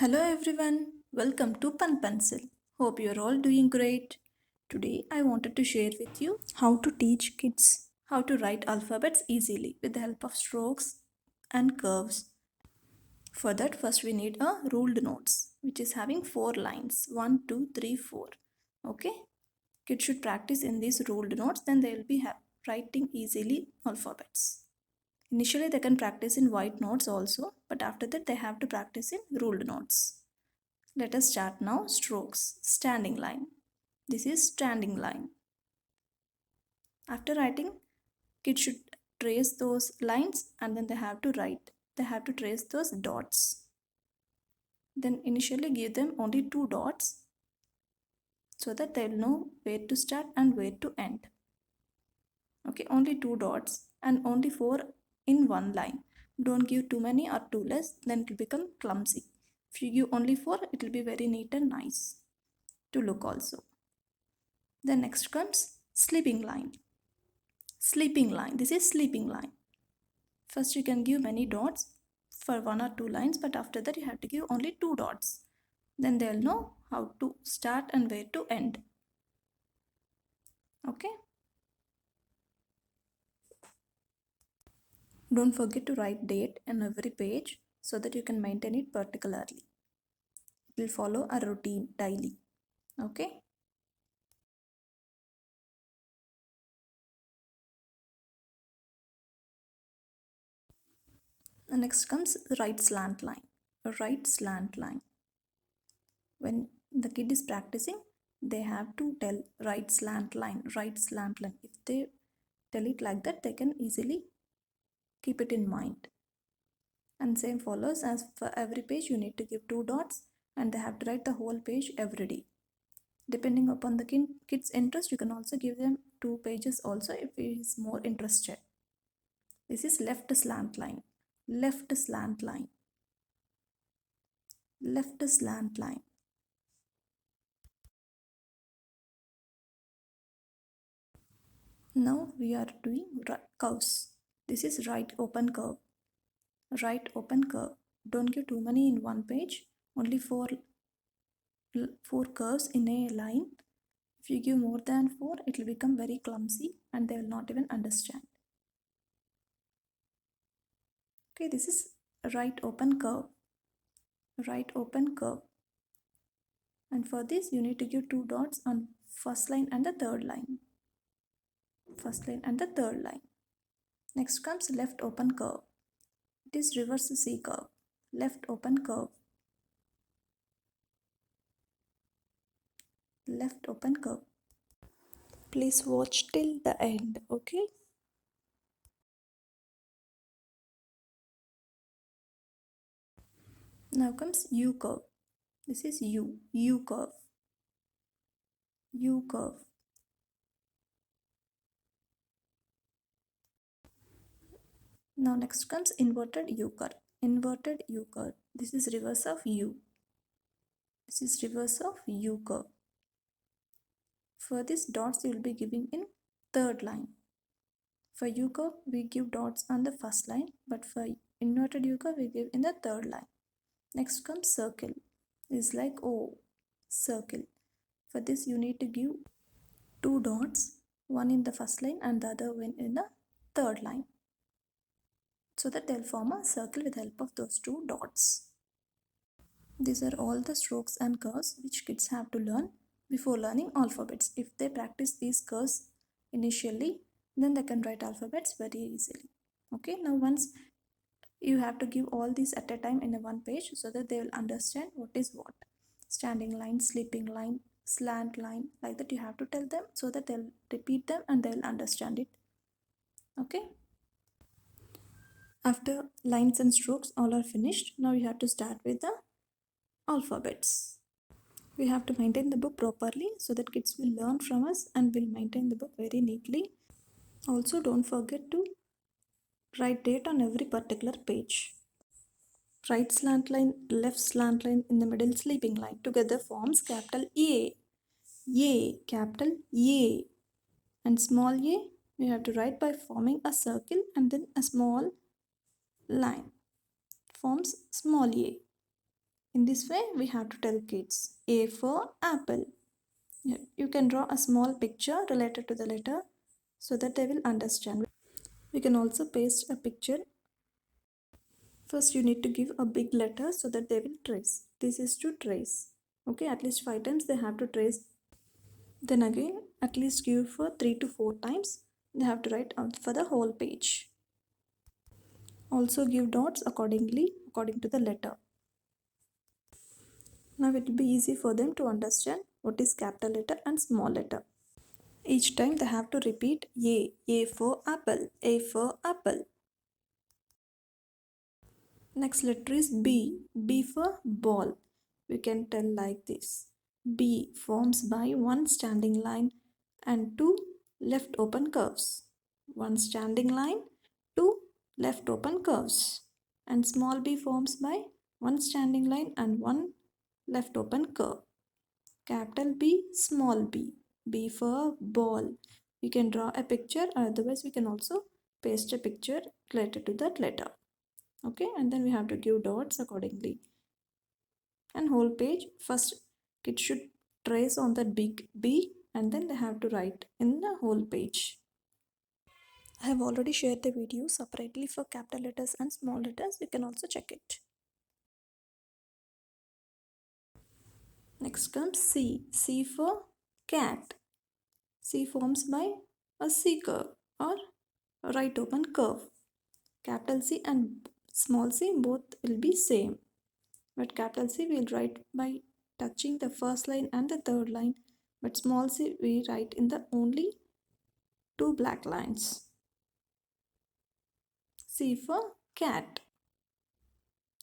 Hello everyone, welcome to Penpencil. Hope you're all doing great. Today I wanted to share with you how to teach kids how to write alphabets easily with the help of strokes and curves. For that, first we need a ruled notes which is having 4 lines 1, 2, 3, 4. Okay, kids should practice in these ruled notes, then they will be writing easily alphabets. Initially, they can practice in white notes also, but after that, they have to practice in ruled notes. Let us start now. Strokes. Standing line. This is standing line. After writing, kids should trace those lines and then they have to write. They have to trace those dots. Then initially give them only 2 dots so that they'll know where to start and where to end. Okay, only 2 dots and only 4 in one line. Don't give too many or too less, then it will become clumsy. If you give only 4, it will be very neat and nice to look also. Then next comes sleeping line. Sleeping line. This is sleeping line. First you can give many dots for 1 or 2 lines, but after that you have to give only 2 dots. Then they'll know how to start and where to end. Okay. Don't forget to write date on every page so that you can maintain it particularly. It will follow a routine daily. Okay. Next comes right slant line. Right slant line. When the kid is practicing, they have to tell right slant line, right slant line. If they tell it like that, they can easily keep it in mind. And same follows, as for every page you need to give 2 dots and they have to write the whole page every day. Depending upon the kid's interest, you can also give them 2 pages also if he is more interested. This is left slant line, left slant line, left slant line. Now we are doing curves. This is right open curve. Right open curve. Don't give too many in one page. Only four curves in a line. If you give more than 4, it will become very clumsy and they will not even understand. Okay, this is right open curve. Right open curve. And for this, you need to give 2 dots on first line and the third line. First line and the third line. Next comes left open curve. It is reverse C curve. Left open curve. Left open curve. Please watch till the end, okay? Now comes U curve. This is U curve. U curve. Now next comes inverted U curve. Inverted U curve. This is reverse of U. This is reverse of U curve. For this dots you will be giving in third line. For U curve we give dots on the first line, but for inverted U curve we give in the third line. Next comes circle. It's like O, circle. For this you need to give 2 dots, one in the first line and the other one in the third line, so that they'll form a circle with the help of those 2 dots. These are all the strokes and curves which kids have to learn before learning alphabets. If they practice these curves initially, then they can write alphabets very easily. Okay, now once you have to give all these at a time in a one page so that they will understand what is what. Standing line, sleeping line, slant line, like that you have to tell them so that they'll repeat them and they'll understand it. Okay. After lines and strokes all are finished, now you have to start with the alphabets. We have to maintain the book properly so that kids will learn from us and will maintain the book very neatly. Also, don't forget to write date on every particular page. Right slant line, left slant line, in the middle sleeping line together forms capital A. A, capital A. And small a, we have to write by forming a circle and then a small line. Forms small a. In this way, we have to tell kids. A for apple. You can draw a small picture related to the letter so that they will understand. We can also paste a picture. First, you need to give a big letter so that they will trace. This is to trace. Okay, at least 5 times they have to trace. Then again, at least give for 3 to 4 times. They have to write out for the whole page. Also give dots accordingly, according to the letter. Now it will be easy for them to understand what is capital letter and small letter. Each time they have to repeat A for apple, A for apple. Next letter is B for ball. We can tell like this. B forms by one standing line and two left open curves. One standing line, two left open curves. And small b forms by one standing line and one left open curve. Capital B, small b. B for ball. We can draw a picture, otherwise we can also paste a picture related to that letter. Okay, and then we have to give dots accordingly. And whole page, first kids should trace on that big B and then they have to write in the whole page. I have already shared the video separately for capital letters and small letters. You can also check it. Next comes C. C for cat. C forms by a C curve or a right open curve. Capital C and small c both will be same. But capital C we will write by touching the first line and the third line. But small c we write in the only two black lines. C for cat.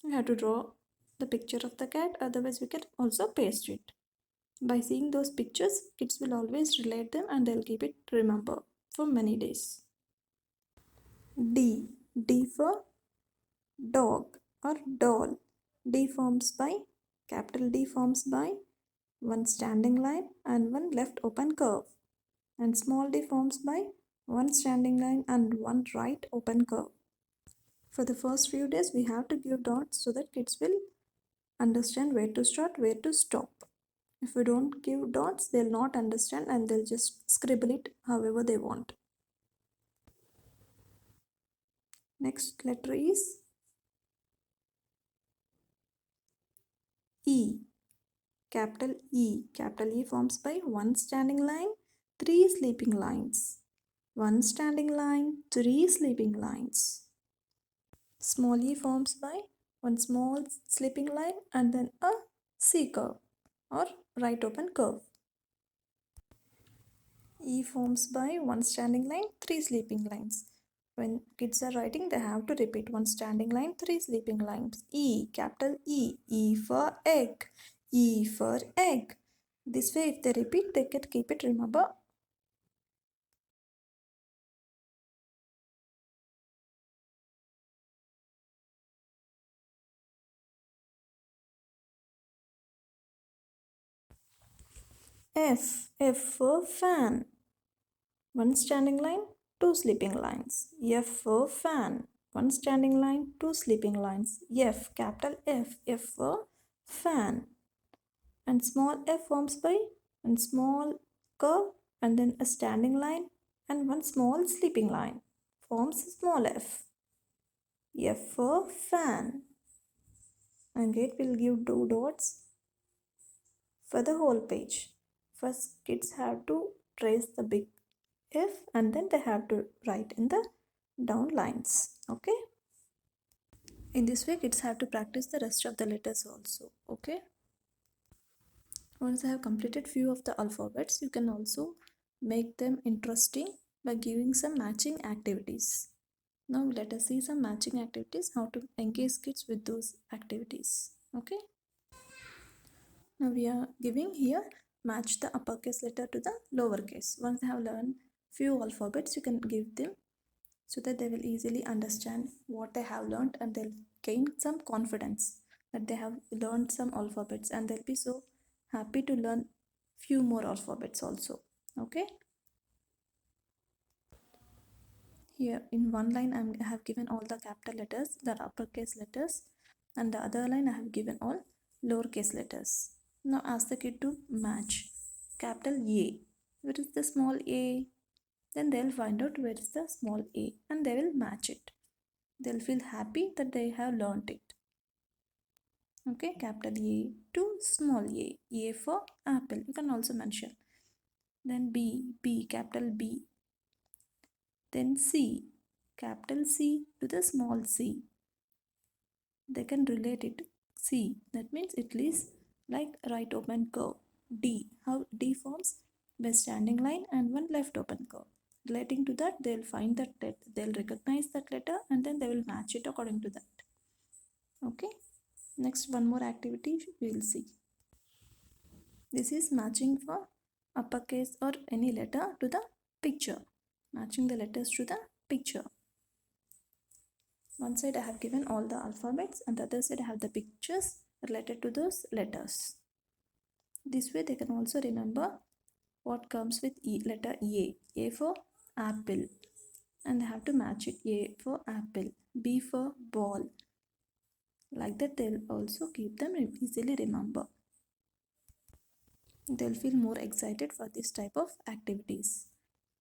We have to draw the picture of the cat, otherwise we can also paste it. By seeing those pictures, kids will always relate them and they'll keep it remember for many days. D. D for dog or doll. D forms by capital D forms by one standing line and one left open curve, and small d forms by one standing line and one right open curve. For the first few days, we have to give dots so that kids will understand where to start, where to stop. If we don't give dots, they'll not understand and they'll just scribble it however they want. Next letter is E. Capital E. Capital E forms by one standing line, three sleeping lines. One standing line, three sleeping lines. Small e forms by one small sleeping line and then a C curve or right open curve. E forms by one standing line, three sleeping lines. When kids are writing, they have to repeat one standing line, three sleeping lines. E, capital E. E for egg. E for egg. This way, if they repeat, they can keep it remember. F. F for fan. One standing line, two sleeping lines. F for fan. One standing line, two sleeping lines. F, capital F. F for fan. And small f forms by one small curve and then a standing line and one small sleeping line. Forms small f. F for fan. And it will give two dots for the whole page. First, kids have to trace the big F and then they have to write in the down lines. Okay. In this way, kids have to practice the rest of the letters also. Okay. Once I have completed few of the alphabets, you can also make them interesting by giving some matching activities. Now let us see some matching activities, how to engage kids with those activities. Okay. Now we are giving here match the uppercase letter to the lowercase. Once they have learned few alphabets, you can give them so that they will easily understand what they have learned and they'll gain some confidence that they have learned some alphabets and they'll be so happy to learn few more alphabets also. Okay. Here in one line I have given all the capital letters, the uppercase letters, and the other line I have given all lowercase letters. Now ask the kid to match capital A. Where is the small a? Then they'll find out where is the small a and they will match it. They'll feel happy that they have learnt it. Okay, capital A to small a. A for apple. You can also mention. Then B, capital B. Then C, capital C to the small c. They can relate it. C, that means it is like right open curve. D, how D forms by standing line and one left open curve. Relating to that, they'll find that they'll recognize that letter and then they will match it according to that. Okay, next one more activity we will see. This is matching for uppercase or any letter to the picture. Matching the letters to the picture. One side I have given all the alphabets and the other side I have the pictures related to those letters. This way they can also remember what comes with letter A. A for apple and they have to match it. A for apple, B for ball. Like that they'll also keep them easily remember. They'll feel more excited for this type of activities.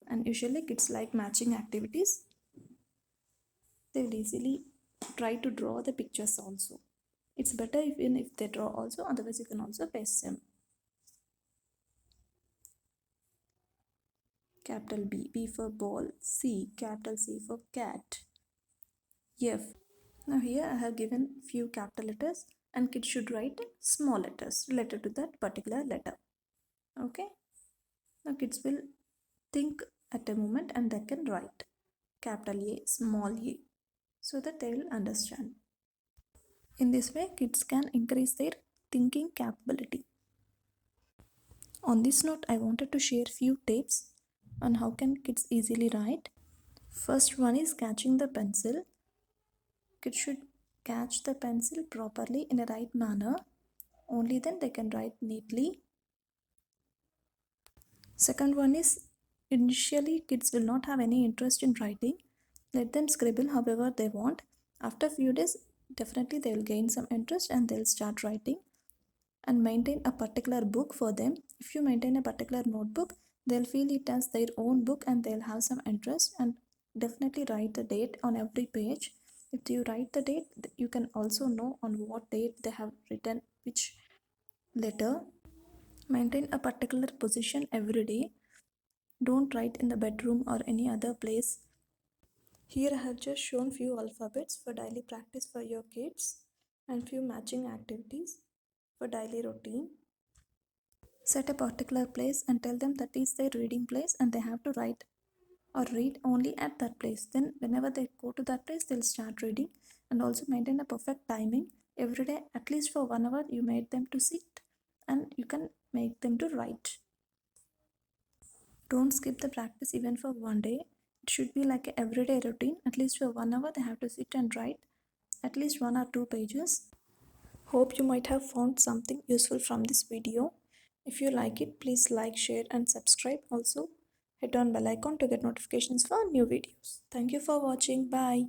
And usually kids like matching activities. They'll easily try to draw the pictures also. It's better even if they draw also, otherwise you can also paste them. Capital B, B for ball, C, capital C for cat, F. Now here I have given few capital letters and kids should write small letters related to that particular letter. Okay. Now kids will think at a moment and they can write capital A, small a, so that they will understand. In this way, kids can increase their thinking capability. On this note, I wanted to share few tips on how can kids easily write. First one is catching the pencil. Kids should catch the pencil properly in a right manner. Only then they can write neatly. Second one is initially kids will not have any interest in writing. Let them scribble however they want. After few days, definitely they will gain some interest and they'll start writing. And maintain a particular book for them. If you maintain a particular notebook, they'll feel it as their own book and they'll have some interest and definitely write the date on every page. If you write the date, you can also know on what date they have written which letter. Maintain a particular position every day. Don't write in the bedroom or any other place. Here I have just shown few alphabets for daily practice for your kids and few matching activities for daily routine. Set a particular place and tell them that is their reading place and they have to write or read only at that place. Then whenever they go to that place, they'll start reading. And also maintain a perfect timing. Every day, at least for 1 hour, you made them to sit and you can make them to write. Don't skip the practice even for 1 day. It should be like an everyday routine. At least for 1 hour, they have to sit and write at least 1 or 2 pages. Hope you might have found something useful from this video. If you like it, please like, share and subscribe. Also, hit on bell icon to get notifications for new videos. Thank you for watching. Bye.